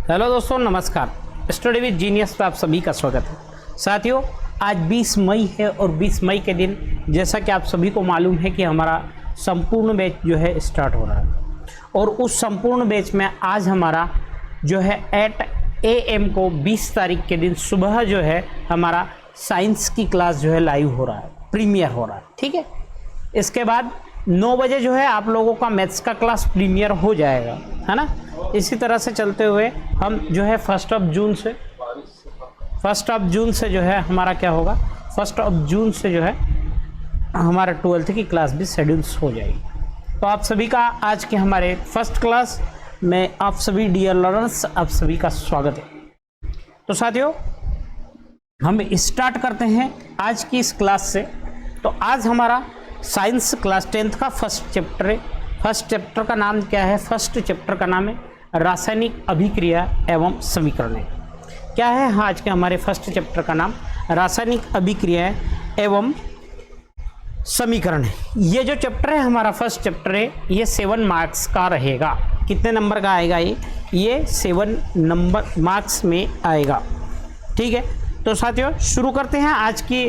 Hello दोस्तों, नमस्कार। Study with genius पे आप सभी का स्वागत है। साथियों, आज 20 मई है और 20 मई के दिन जैसा कि आप सभी को मालूम है कि हमारा संपूर्ण बैच जो है स्टार्ट हो रहा है और उस संपूर्ण बैच में आज हमारा जो है 8 AM को 20 तारीख के दिन सुबह जो है हमारा साइंस की क्लास जो है लाइव हो रहा है, प्रीमियर हो रहा है। ठीक है, इसके बाद 9 बजे जो है आप लोगों का मैथ्स का क्लास प्रीमियर हो जाएगा, है ना। इसी तरह से चलते हुए हम जो है 1 जून से जो है हमारा क्या होगा, 1 जून से जो है हमारा 12th की क्लास भी शेड्यूल्स हो जाएगी। तो आप सभी का आज के हमारे फर्स्ट क्लास में आप सभी डियर लर्नर्स, आप सभी का स्वागत है। तो साथियों, हम स्टार्ट करते हैं आज की इस क्लास से। तो आज हमारा साइंस क्लास 10th का फर्स्ट चैप्टर है। फर्स्ट चैप्टर का नाम क्या है? फर्स्ट चैप्टर का नाम है रासायनिक अभिक्रिया एवं समीकरण। क्या है आज के हमारे फर्स्ट चैप्टर का नाम? रासायनिक अभिक्रिया एवं समीकरण है। ये जो चैप्टर है हमारा फर्स्ट चैप्टर है, ये 7 मार्क्स का रहेगा। कितने नंबर का आएगा ये 7 नंबर मार्क्स में आएगा। ठीक है, तो साथियों शुरू करते हैं आज की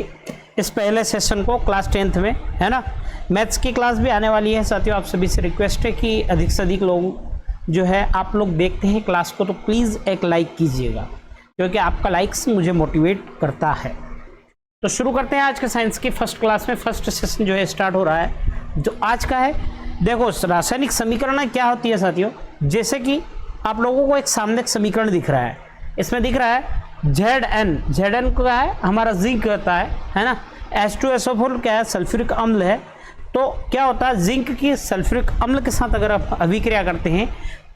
इस पहले सेशन को क्लास 10th में, है ना। मैथ्स की क्लास भी आने वाली है। साथियों, आप सभी से रिक्वेस्ट है कि अधिक से अधिक लोग जो है आप लोग देखते हैं क्लास को तो प्लीज़ एक लाइक कीजिएगा, क्योंकि आपका लाइक्स मुझे मोटिवेट करता है। तो शुरू करते हैं आज के साइंस की फर्स्ट क्लास में। फर्स्ट सेशन जो है स्टार्ट हो रहा है, जो आज का है। देखो, रासायनिक समीकरण क्या होती है साथियों? जैसे कि आप लोगों को एक सामने एक समीकरण दिख रहा है, इसमें दिख रहा है Zn क्या है? हमारा जिंक होता है ना। H2SO4 क्या है? सल्फ्यूरिक अम्ल है। तो क्या होता है, जिंक की सल्फ्यूरिक अम्ल के साथ अगर आप अभिक्रिया करते हैं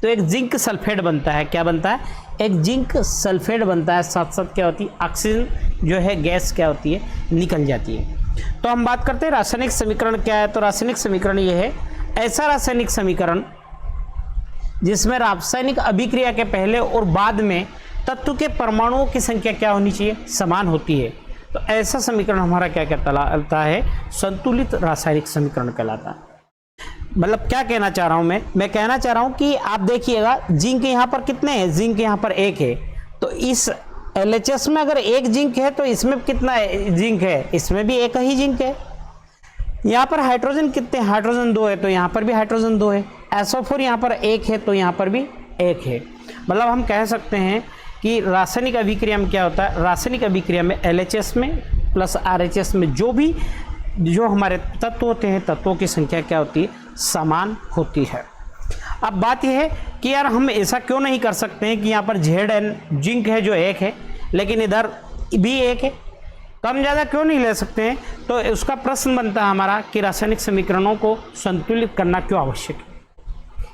तो एक जिंक सल्फेट बनता है। क्या बनता है? एक जिंक सल्फेट बनता है। साथ साथ क्या होती है, ऑक्सीजन जो है गैस क्या होती है, निकल जाती है। तो हम बात करते हैं रासायनिक समीकरण क्या है। तो रासायनिक समीकरण ये है, ऐसा रासायनिक समीकरण जिसमें रासायनिक अभिक्रिया के पहले और बाद में तत्व के परमाणुओं की संख्या क्या होनी चाहिए, समान होती है। तो ऐसा समीकरण हमारा क्या कहलाता है? संतुलित रासायनिक समीकरण कहलाता है। मतलब क्या कहना चाह रहा हूं मैं कहना चाह रहा हूं कि आप देखिएगा, जिंक यहां पर कितने हैं? जिंक यहां पर 1 है। तो इस LHS में अगर 1 जिंक है तो इसमें कितना जिंक है? इसमें भी 1 ही जिंक है। यहाँ पर हाइड्रोजन कितने? हाइड्रोजन 2 है, तो यहाँ पर भी हाइड्रोजन 2 है। SO4 यहाँ पर 1 है, तो यहाँ पर भी 1 है। मतलब हम कह सकते हैं कि रासायनिक अभिक्रिया में क्या होता है, रासायनिक अभिक्रिया में LHS में प्लस RHS में जो हमारे तत्व होते हैं, तत्वों की संख्या क्या होती है, समान होती है। अब बात यह है कि यार हम ऐसा क्यों नहीं कर सकते हैं कि यहाँ पर Zn जिंक है जो 1 है, लेकिन इधर भी 1 है, कम ज़्यादा क्यों नहीं ले सकते हैं? तो उसका प्रश्न बनता है हमारा कि रासायनिक समीकरणों को संतुलित करना क्यों आवश्यक है।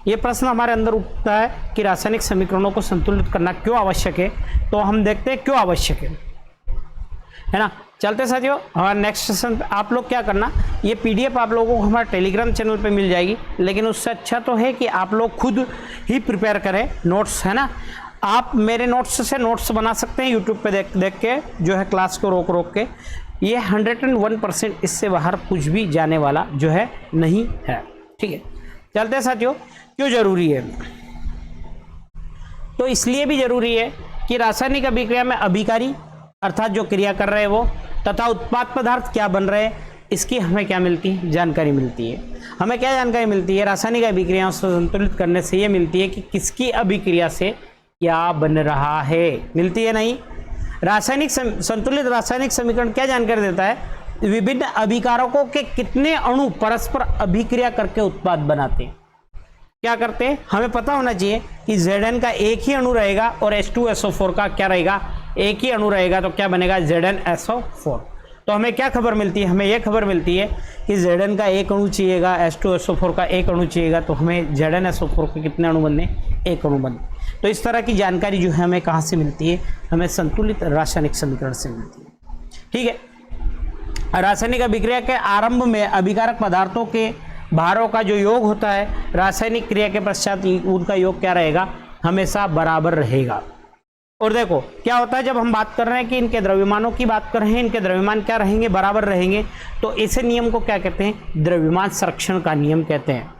ये प्रश्न हमारे अंदर उठता है कि रासायनिक समीकरणों को संतुलित करना क्यों आवश्यक है। तो हम देखते हैं क्यों आवश्यक है ना। चलते साथियों, हमारा नेक्स्ट सेशन पे आप लोग क्या करना, ये PDF आप लोगों को हमारे टेलीग्राम चैनल पे मिल जाएगी, लेकिन उससे अच्छा तो है कि आप लोग खुद ही प्रिपेयर करें नोट्स, है ना। आप मेरे नोट्स से नोट्स बना सकते हैं यूट्यूब पे देख के, जो है क्लास को रोक के। ये 101% इससे बाहर कुछ भी जाने वाला जो है नहीं है। ठीक है, चलते साथियों, क्यों जरूरी है? तो इसलिए भी जरूरी है कि रासायनिक अभिक्रिया में अभिकारी अर्थात जो क्रिया कर रहे हैं वो तथा उत्पाद पदार्थ क्या बन रहे हैं, इसकी हमें क्या मिलती है, जानकारी मिलती है। हमें क्या जानकारी मिलती है? रासायनिक अभिक्रियाओं से संतुलित करने से ये मिलती है कि किसकी अभिक्रिया से क्या बन रहा है, मिलती है नहीं। रासायनिक संतुलित रासायनिक समीकरण क्या जानकारी देता है? विभिन्न अभिकारकों के कितने अणु परस्पर अभिक्रिया करके उत्पाद बनाते हैं। क्या करते हैं, हमें पता होना चाहिए कि Zn का 1 ही अणु रहेगा और H2SO4 का क्या रहेगा, 1 ही अणु रहेगा, तो क्या बनेगा, ZnSO4। तो हमें क्या खबर मिलती है? हमें यह खबर मिलती है कि Zn का 1 अणु चाहिएगा, H2SO4 का 1 अणु चाहिएगा, तो हमें ZnSO4 के कितने अणु बनने, 1 अणु बनने। तो इस तरह की जानकारी जो है हमें कहाँ से मिलती है? हमें संतुलित रासायनिक समीकरण से मिलती है। ठीक है, रासायनिक अभिक्रिया के आरंभ में अभिकारक पदार्थों के भारों का जो योग होता है, रासायनिक क्रिया के पश्चात उनका योग क्या रहेगा, हमेशा बराबर रहेगा। और देखो क्या होता है, जब हम बात कर रहे हैं कि इनके द्रव्यमानों की बात कर रहे हैं, इनके द्रव्यमान क्या रहेंगे, बराबर रहेंगे, तो इसे नियम को क्या कहते हैं, द्रव्यमान संरक्षण का नियम कहते हैं।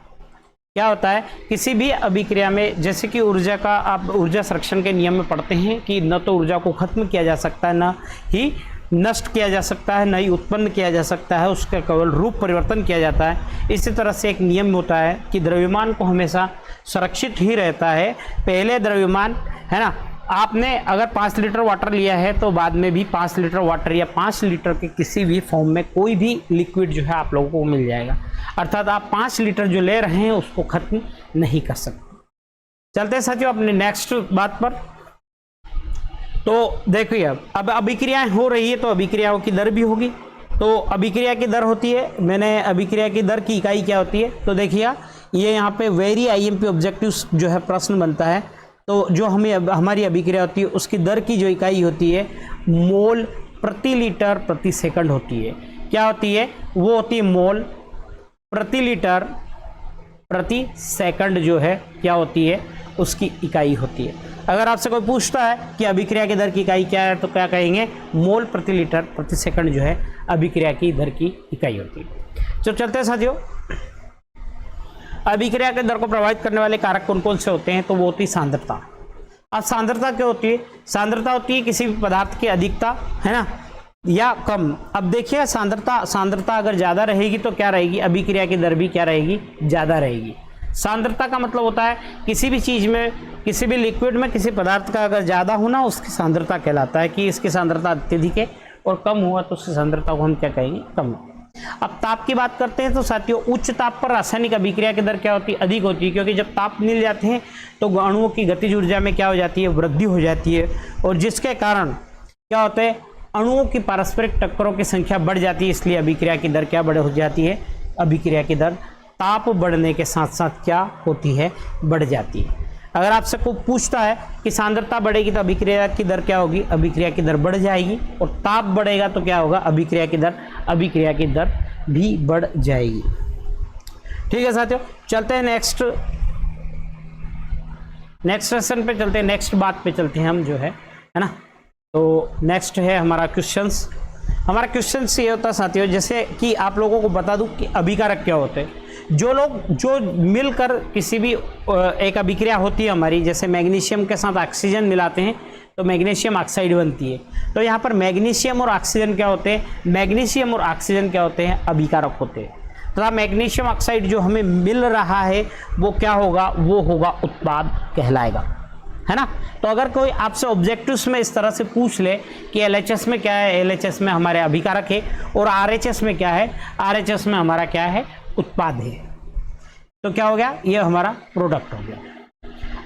क्या होता है, किसी भी अभिक्रिया में, जैसे कि ऊर्जा का आप ऊर्जा संरक्षण के नियम में पढ़ते हैं कि न तो ऊर्जा को खत्म किया जा सकता है, न ही नष्ट किया जा सकता है, न ही उत्पन्न किया जा सकता है, उसका केवल रूप परिवर्तन किया जाता है। इसी तरह से एक नियम होता है कि द्रव्यमान को हमेशा सुरक्षित ही रहता है। पहले द्रव्यमान है ना, आपने अगर 5 लीटर वाटर लिया है तो बाद में भी 5 लीटर वाटर या 5 लीटर के किसी भी फॉर्म में कोई भी लिक्विड जो है आप लोगों को मिल जाएगा। अर्थात आप 5 लीटर जो ले रहे हैं उसको खत्म नहीं कर सकते। चलते हैं साथियों अपने नेक्स्ट बात पर। तो देखिए अब अभिक्रियाएं हो रही है तो अभिक्रियाओं की दर भी होगी। तो अभिक्रिया की दर होती है, मैंने अभिक्रिया की दर की इकाई क्या होती है, तो देखिए ये यहाँ पे वेरी आईएमपी ऑब्जेक्टिव्स जो है प्रश्न बनता है। तो जो हमारी अभिक्रिया होती है उसकी दर की जो इकाई होती है मोल प्रति लीटर प्रति सेकंड होती है। क्या होती है, वो होती है मोल प्रति लीटर प्रति सेकंड जो है क्या होती है, उसकी इकाई होती है। अगर आपसे कोई पूछता है कि अभिक्रिया की दर की इकाई क्या है तो क्या कहेंगे, मोल प्रति लीटर प्रति सेकंड जो है अभिक्रिया की दर की इकाई होती है। तो चलते हैं साथियों, अभिक्रिया के दर को प्रभावित करने वाले कारक कौन कौन से होते हैं, तो वो होती है सांद्रता। अब सांद्रता क्या होती है, सांद्रता होती है किसी भी पदार्थ की अधिकता, है ना, या कम। अब देखिए सांद्रता अगर ज़्यादा रहेगी तो क्या रहेगी, अभिक्रिया की दर भी क्या रहेगी, ज़्यादा रहेगी। सांद्रता का मतलब होता है किसी भी चीज़ में, किसी भी लिक्विड में किसी पदार्थ का अगर ज़्यादा होना उसकी सांद्रता कहलाता है कि इसकी सांद्रता अत्यधिक है, और कम हुआ तो उसकी सांद्रता को हम क्या कहेंगे, कम। अब ताप की बात करते हैं तो साथियों उच्च ताप पर रासायनिक अभिक्रिया की दर क्या होती है, अधिक होती है, क्योंकि जब ताप मिल जाते हैं तो अणुओं की गतिज ऊर्जा में क्या हो जाती है, वृद्धि हो जाती है, और जिसके कारण क्या होता है, अणुओं की पारस्परिक टक्करों की संख्या बढ़ जाती है। इसलिए अभिक्रिया की दर क्या बढ़ हो जाती है, अभिक्रिया की दर ताप बढ़ने के साथ साथ क्या होती है, बढ़ जाती है। अगर आपसे कोई पूछता है कि सांद्रता बढ़ेगी तो अभिक्रिया की दर क्या होगी, अभिक्रिया की दर बढ़ जाएगी, और ताप बढ़ेगा तो क्या होगा, अभिक्रिया की दर भी बढ़ जाएगी। ठीक है साथियों, चलते हैं नेक्स्ट सेशन पे चलते हैं, नेक्स्ट बात पे चलते हैं हम जो है ना। तो नेक्स्ट है हमारा क्वेश्चंस। हमारा क्वेश्चंस ये होता है साथियों, जैसे कि आप लोगों को बता दूं कि अभिकारक क्या होते हैं। जो मिलकर किसी भी एक अभिक्रिया होती है हमारी, जैसे मैग्नीशियम के साथ ऑक्सीजन मिलाते हैं तो मैग्नीशियम ऑक्साइड बनती है। तो यहाँ पर मैग्नीशियम और ऑक्सीजन क्या होते हैं, मैग्नीशियम और ऑक्सीजन क्या होते हैं, अभिकारक होते हैं। तथा मैग्नीशियम ऑक्साइड जो हमें मिल रहा है वो क्या होगा, वो होगा उत्पाद कहलाएगा, है ना। तो अगर कोई आपसे ऑब्जेक्टिव्स में इस तरह से पूछ ले कि एलएचएस में क्या है, एलएचएस में हमारे अभिकारक है, और आरएचएस में क्या है, आरएचएस में हमारा क्या है, उत्पाद है, तो क्या हो गया, ये हमारा प्रोडक्ट हो गया।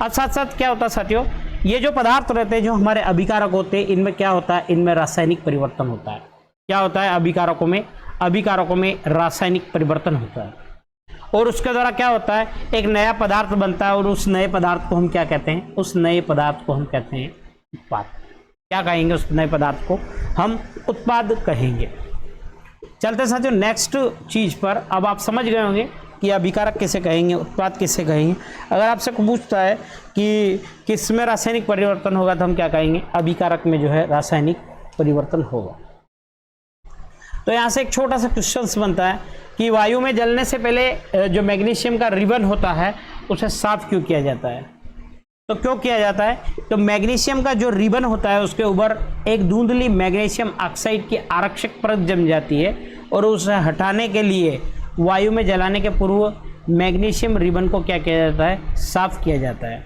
अब साथ साथ क्या होता है साथियों, ये जो पदार्थ रहते हैं जो हमारे अभिकारक होते हैं, इनमें क्या होता है, इनमें रासायनिक परिवर्तन होता है। क्या होता है, अभिकारकों में रासायनिक परिवर्तन होता है, और उसके द्वारा क्या होता है, एक नया पदार्थ बनता है, और उस नए पदार्थ को हम क्या कहते हैं, उस नए पदार्थ को हम कहते हैं उत्पाद। क्या कहेंगे, उस नए पदार्थ को हम उत्पाद कहेंगे। चलते साथियों नेक्स्ट चीज पर। अब आप समझ गए होंगे कि अभिकारक किसे कहेंगे, उत्पाद किसे कहेंगे। अगर आपसे पूछता है कि किस में रासायनिक परिवर्तन होगा तो हम क्या कहेंगे, अभिकारक में जो है रासायनिक परिवर्तन होगा। तो यहाँ से एक छोटा सा क्वेश्चन बनता है कि वायु में जलने से पहले जो मैग्नीशियम का रिबन होता है उसे साफ क्यों किया जाता है। तो क्यों किया जाता है, तो मैग्नीशियम का जो रिबन होता है उसके ऊपर एक धुंधली मैग्नीशियम ऑक्साइड की आरक्षक परत जम जाती है, और उसे हटाने के लिए वायु में जलाने के पूर्व मैग्नीशियम रिबन को क्या किया जाता है, साफ किया जाता है।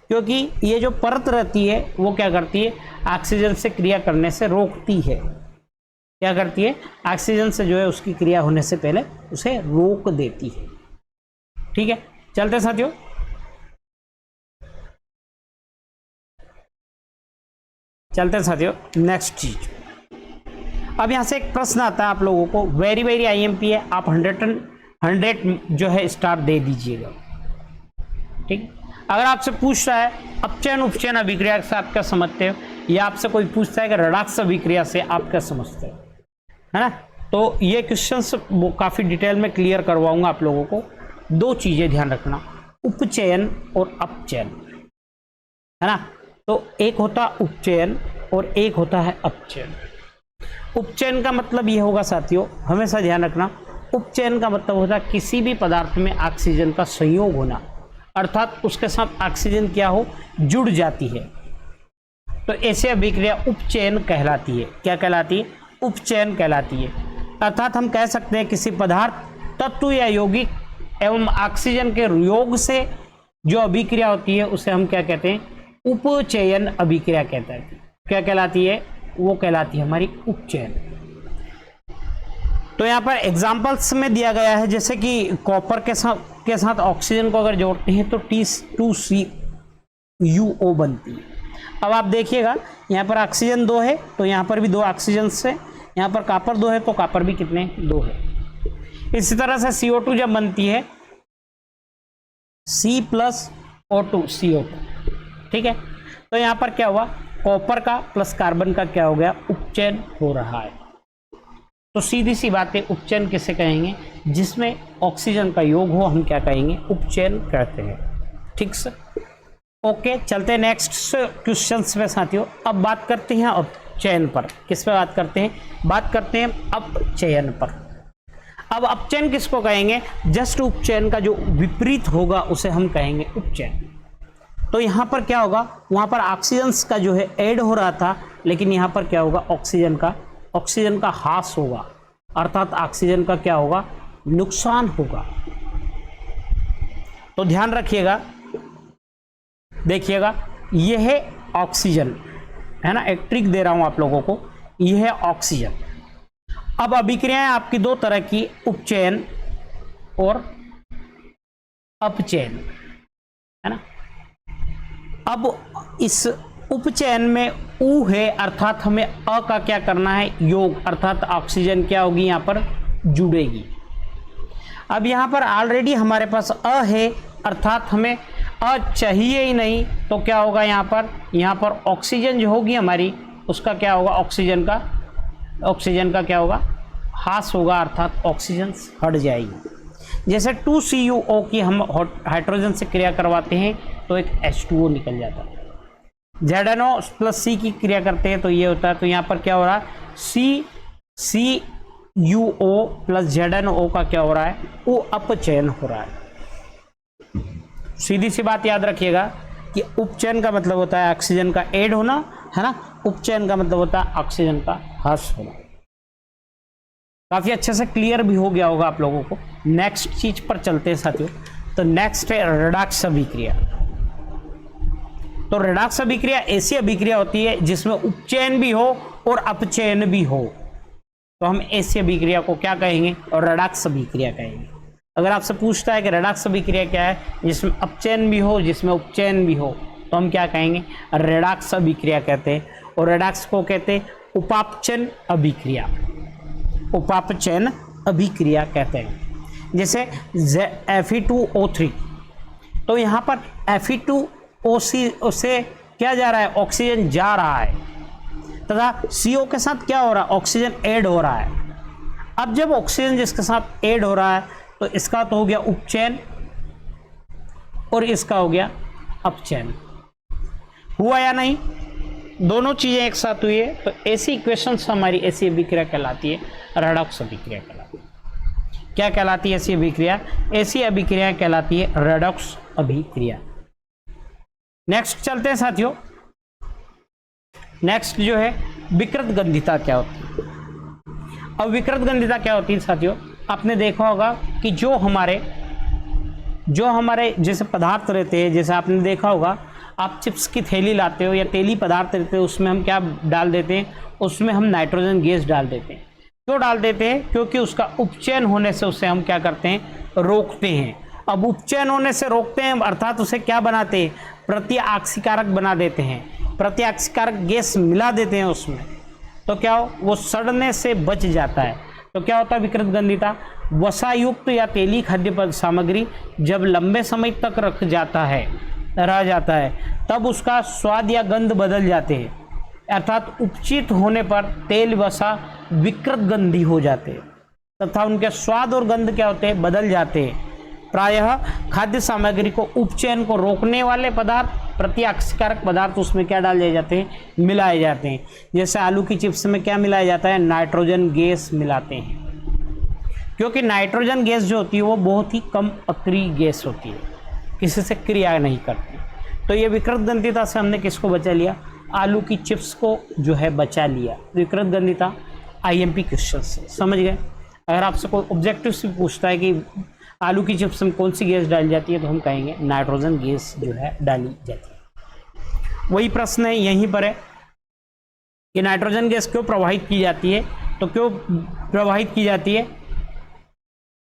क्योंकि ये जो परत रहती है वो क्या करती है, ऑक्सीजन से क्रिया करने से रोकती है। क्या करती है, ऑक्सीजन से जो है उसकी क्रिया होने से पहले उसे रोक देती है। ठीक है, चलते साथियों नेक्स्ट चीज। अब यहाँ से एक प्रश्न आता है आप लोगों को, वेरी आईएमपी है, आप 100 जो है स्टार दे दीजिएगा। ठीक, अगर आपसे पूछ रहा है अपचयन उपचयन अभिक्रिया से आप क्या समझते हो, या आपसे कोई पूछता है कि रडाक्स अभिक्रिया से आप क्या समझते हो, है ना। तो ये क्वेश्चंस काफ़ी डिटेल में क्लियर करवाऊंगा आप लोगों को। दो चीज़ें ध्यान रखना, उपचयन और अपचयन, है ना। तो एक होता उपचयन और एक होता है अपचयन। उपचयन का मतलब ये होगा साथियों, हमेशा ध्यान रखना, उपचयन का मतलब होता है किसी भी पदार्थ में ऑक्सीजन का संयोग होना, अर्थात उसके साथ ऑक्सीजन क्या हो, जुड़ जाती है। तो ऐसी अभिक्रिया उपचयन कहलाती है। क्या कहलाती है? उपचयन कहलाती है। अर्थात हम कह सकते हैं किसी पदार्थ, तत्व या यौगिक एवं ऑक्सीजन के योग से जो अभिक्रिया होती है उसे हम क्या कहते हैं? उपचयन अभिक्रिया कहते हैं। क्या कहलाती है? वो कहलाती है हमारी उपचयन। तो यहाँ पर एग्जाम्पल्स में दिया गया है, जैसे कि कॉपर के साथ ऑक्सीजन को अगर जोड़ते हैं तो T2CuO बनती है। अब आप देखिएगा यहाँ पर ऑक्सीजन 2 है तो यहाँ पर भी 2 ऑक्सीजन से, यहाँ पर कॉपर 2 है तो कॉपर भी कितने? 2 है। इसी तरह से CO2 जब बनती है C+O2 CO2, ठीक है। तो यहाँ पर क्या हुआ? कॉपर का प्लस कार्बन का क्या हो गया? उपचयन हो रहा है। तो सीधी सी बात है, उपचयन किसे कहेंगे? जिसमें ऑक्सीजन का योग हो हम क्या कहेंगे? उपचयन कहते हैं। ठीक से, ओके। चलते हैं नेक्स्ट क्वेश्चंस पे साथियों। अब बात करते हैं अपचयन पर। किस पे बात करते हैं? बात करते हैं अपचयन पर। अब अपचयन किसको कहेंगे? जस्ट उपचयन का जो विपरीत होगा उसे हम कहेंगे उपचयन। तो यहाँ पर क्या होगा? वहाँ पर ऑक्सीजन का जो है ऐड हो रहा था, लेकिन यहाँ पर क्या होगा? ऑक्सीजन का ह्रास होगा, अर्थात ऑक्सीजन का क्या होगा? नुकसान होगा। तो ध्यान रखिएगा, देखिएगा, यह है ऑक्सीजन, है ना। एक ट्रिक दे रहा हूं आप लोगों को, यह है ऑक्सीजन। अब अभिक्रियाएं आपकी 2 तरह की, उपचयन और अपचयन, है ना। अब इस उपचयन में उ है, अर्थात हमें अ का क्या करना है? योग, अर्थात ऑक्सीजन क्या होगी? यहाँ पर जुड़ेगी। अब यहाँ पर ऑलरेडी हमारे पास अ है, अर्थात हमें अ चाहिए ही नहीं, तो क्या होगा? यहाँ पर ऑक्सीजन जो होगी हमारी, उसका क्या होगा? ऑक्सीजन का क्या होगा? ह्रास होगा, अर्थात ऑक्सीजन हट जाएगी। जैसे 2CuO की हम हाइड्रोजन से क्रिया करवाते हैं तो एक H2O निकल जाता है। ZNO प्लस C की क्रिया करते हैं तो ये होता है। तो यहाँ पर क्या हो रहा है? CuO प्लस ZNO का क्या हो रहा है? वो अपचयन हो रहा है। सीधी सी बात याद रखिएगा कि उपचयन का मतलब होता है ऑक्सीजन का ऐड होना, है ना। उपचयन का मतलब होता है ऑक्सीजन का ह्रास होना। काफी अच्छे से क्लियर भी हो गया होगा आप लोगों को। नेक्स्ट चीज पर चलते हैं साथियों। तो नेक्स्ट है रेडॉक्स अभिक्रिया। तो रेडॉक्स अभिक्रिया ऐसी अभिक्रिया होती है जिसमें उपचयन भी हो और अपचयन भी हो, तो हम ऐसी अभिक्रिया को क्या कहेंगे? और रेडॉक्स अभिक्रिया कहेंगे। अगर आपसे पूछता है कि रेडॉक्स अभिक्रिया क्या है, जिसमें अपचयन भी हो, जिसमें उपचयन भी हो, तो हम क्या कहेंगे? रेडॉक्स अभिक्रिया कहते हैं। और रेडॉक्स को कहते हैं उपापचयन अभिक्रिया। उपापचयन अभिक्रिया कहते हैं। जैसे Fe2O3, तो यहाँ पर Fe2O से क्या जा रहा है? ऑक्सीजन जा रहा है, तथा CO के साथ क्या हो रहा है? ऑक्सीजन ऐड हो रहा है। अब जब ऑक्सीजन जिसके साथ ऐड हो रहा है तो इसका तो हो गया उपचयन और इसका हो गया अपचयन। हुआ या नहीं? दोनों चीजें एक साथ हुई है, तो ऐसी इक्वेशंस हमारी ऐसी अभिक्रिया कहलाती है रेडॉक्स अभिक्रिया कहलाती है। क्या कहलाती है ऐसी अभिक्रिया? ऐसी अभिक्रिया कहलाती है रेडॉक्स अभिक्रिया। नेक्स्ट चलते हैं साथियों। नेक्स्ट जो है विकृत गंधिता क्या होती है। अब विकृत गंधिता क्या होती है साथियों? आपने देखा होगा कि जो हमारे जैसे पदार्थ रहते हैं, जैसे आपने देखा होगा आप चिप्स की थैली लाते हो या तेली पदार्थ रहते हो, उसमें हम क्या डाल देते हैं? उसमें हम नाइट्रोजन गैस डाल देते हैं। क्यों डाल देते हैं? क्योंकि उसका उपचयन होने से उसे हम क्या करते हैं? रोकते हैं। अब उपचयन होने से रोकते हैं, अर्थात उसे क्या बनाते हैं? प्रतिऑक्सीकारक बना देते हैं, प्रतिऑक्सीकारक गैस मिला देते हैं उसमें, तो क्या हो? वो सड़ने से बच जाता है। तो क्या होता है विकृत गंधिता? वसायुक्त या तेली खाद्य सामग्री जब लंबे समय तक रह जाता है तब उसका स्वाद या गंध बदल जाते हैं, अर्थात उपचित होने पर तेल वसा विकृत गंधी हो जाते हैं तथा उनके स्वाद और गंध क्या होते हैं? बदल जाते हैं। प्रायः खाद्य सामग्री को उपचयन को रोकने वाले पदार्थ, प्रतिऑक्सीकारक पदार्थ उसमें क्या डाले जाते हैं? मिलाए जाते हैं। जैसे आलू की चिप्स में क्या मिलाया जाता है? नाइट्रोजन गैस मिलाते हैं। क्योंकि नाइट्रोजन गैस जो होती है वो बहुत ही कम अक्रिय गैस होती है, किसी से क्रिया नहीं करती। तो ये विकृत गंधिता से हमने किसको बचा लिया, आलू की चिप्स को जो है बचा लिया। विकृत गंधिता IMP क्वेश्चन से समझ गए। अगर आपसे कोई ऑब्जेक्टिव से पूछता है कि आलू की चिप्स में कौन सी गैस डाली जाती है, तो हम कहेंगे नाइट्रोजन गैस जो है डाली जाती है। वही प्रश्न है यहीं पर है कि नाइट्रोजन गैस क्यों प्रवाहित की जाती है, तो क्यों प्रवाहित की जाती है,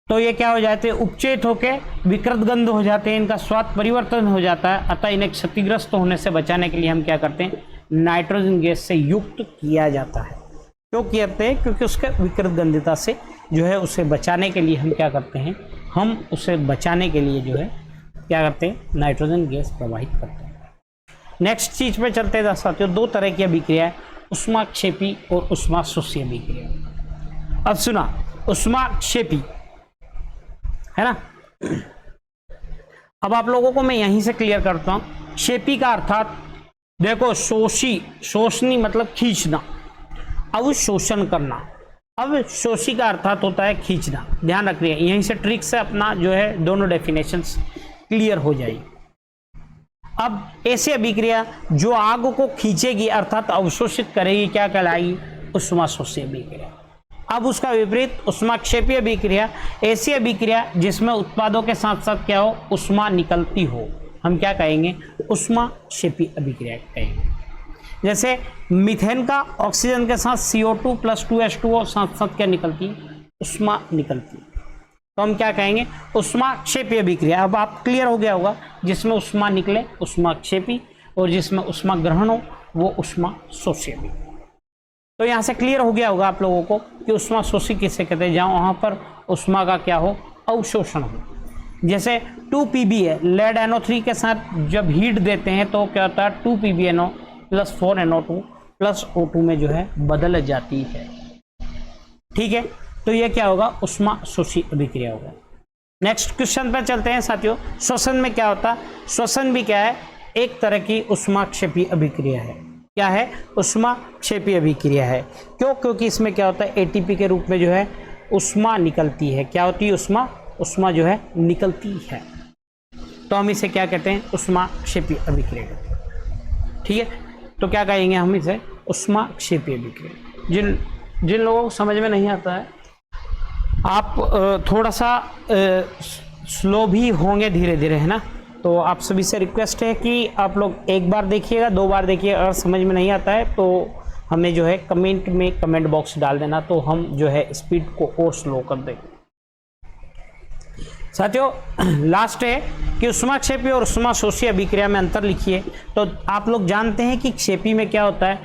तो ये क्या हो जाते हैं, उपचेत होकर विकृत गंध हो जाते हैं, इनका स्वाद परिवर्तन हो जाता है। अतः इन्हें क्षतिग्रस्त होने से बचाने के लिए हम क्या करते हैं, नाइट्रोजन गैस से युक्त किया जाता है। क्यों करते हैं, क्योंकि उसके विकृत गंधिता से जो है उसे बचाने के लिए हम क्या करते हैं, हम उसे बचाने के लिए जो है क्या करते हैं, नाइट्रोजन गैस प्रवाहित करते हैं। नेक्स्ट चीज पे चलते हैं साथियों, दो तरह की अभिक्रिया है, ऊष्माक्षेपी और ऊष्माशोषी अभिक्रिया। अब सुना, ऊष्माक्षेपी है ना। अब आप लोगों को मैं यहीं से क्लियर करता हूं, क्षेपी का अर्थात देखो, शोषी, शोषणी मतलब खींचना, अवशोषण करना। अब शोषी का अर्थात होता है खींचना, ध्यान रखिए, यहीं से ट्रिक से अपना जो है दोनों डेफिनेशंस क्लियर हो जाएगी। अब ऐसी अभिक्रिया जो आग को खींचेगी अर्थात अवशोषित करेगी, क्या कहलाएगी, ऊष्माशोषी अभिक्रिया। अब उसका विपरीत ऊष्माक्षेपी अभिक्रिया, ऐसी अभिक्रिया जिसमें उत्पादों के साथ साथ क्या हो, ऊष्मा निकलती हो, हम क्या कहेंगे, ऊष्माक्षेपी अभिक्रिया कहेंगे। जैसे मीथेन का ऑक्सीजन के साथ CO2 + 2H2O साथ साथ क्या निकलती है, ऊष्मा निकलती है, तो हम क्या कहेंगे, ऊष्माक्षेपी अभिक्रिया। अब आप क्लियर हो गया होगा, जिसमें ऊष्मा निकले ऊष्माक्षेपी, और जिसमें ऊष्मा ग्रहण हो वो ऊष्माशोषी अभिक्रिया। तो यहाँ से क्लियर हो गया होगा आप लोगों को कि ऊष्माशोषी किसे कहते हैं, जहाँ वहाँ पर ऊष्मा का क्या हो, अवशोषण हो। जैसे 2PbA लेड NO3 के साथ जब हीट देते हैं तो क्या होता है, 2PbNO + 4NO2 + O2 में जो है बदल जाती है। ठीक है, तो ये क्या होगा, ऊष्माशोषी अभिक्रिया होगा। नेक्स्ट क्वेश्चन पर चलते हैं साथियों, श्वसन में क्या होता है। श्वसन भी क्या है, एक तरह की ऊष्माक्षेपी अभिक्रिया है। क्या है, ऊष्माक्षेपी अभिक्रिया है। क्यों, क्योंकि इसमें क्या होता है, ATP के रूप में जो है ऊष्मा निकलती है। क्या होती है, ऊष्मा जो है निकलती है, तो हम इसे क्या कहते हैं, ऊष्माक्षेपी अभिक्रिया कहते हैं। ठीक है, तो क्या कहेंगे हम इसे, ऊष्माक्षेपी अभिक्रिया। जिन लोगों को समझ में नहीं आता है, आप थोड़ा सा स्लो भी होंगे धीरे धीरे, है ना। तो आप सभी से रिक्वेस्ट है कि आप लोग एक बार देखिएगा, 2 बार देखिएगा। अगर समझ में नहीं आता है तो हमें जो है कमेंट में कमेंट बॉक्स डाल देना, तो हम जो है स्पीड को और स्लो कर देंगे। साथियों लास्ट है कि ऊष्माक्षेपी और ऊष्माशोषी अभिक्रिया में अंतर लिखिए। तो आप लोग जानते हैं कि क्षेपी में क्या होता है,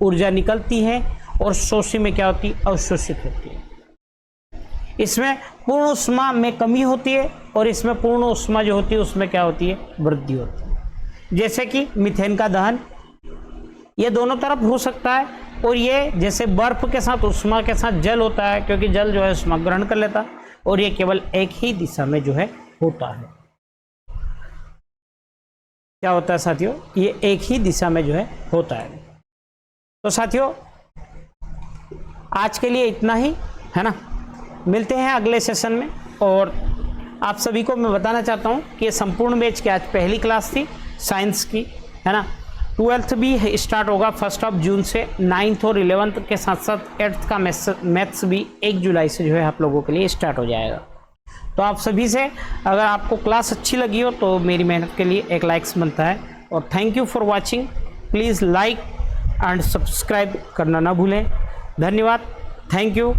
ऊर्जा निकलती है, और शोषी में क्या होती है, अवशोषित होती है। इसमें पूर्ण ऊष्मा में कमी होती है, और इसमें पूर्ण ऊष्मा जो होती है उसमें क्या होती है, वृद्धि होती है। जैसे कि मीथेन का दहन, ये दोनों तरफ हो सकता है, और ये जैसे बर्फ के साथ ऊष्मा के साथ जल होता है, क्योंकि जल जो है ऊष्मा ग्रहण कर लेता है, और ये केवल एक ही दिशा में जो है होता है। क्या होता है साथियों, ये एक ही दिशा में जो है होता है। तो साथियों आज के लिए इतना ही, है ना। मिलते हैं अगले सेशन में। और आप सभी को मैं बताना चाहता हूँ कि ये संपूर्ण बैच की आज पहली क्लास थी साइंस की, है ना। 12th भी स्टार्ट होगा 1 जून से, 9th और 11th के साथ साथ 8th का मैथ्स भी 1 जुलाई से जो है आप लोगों के लिए स्टार्ट हो जाएगा। तो आप सभी से, अगर आपको क्लास अच्छी लगी हो तो मेरी मेहनत के लिए एक लाइक्स बनता है। और thank you for watching, please like and subscribe करना ना भूलें। धन्यवाद, थैंक यू।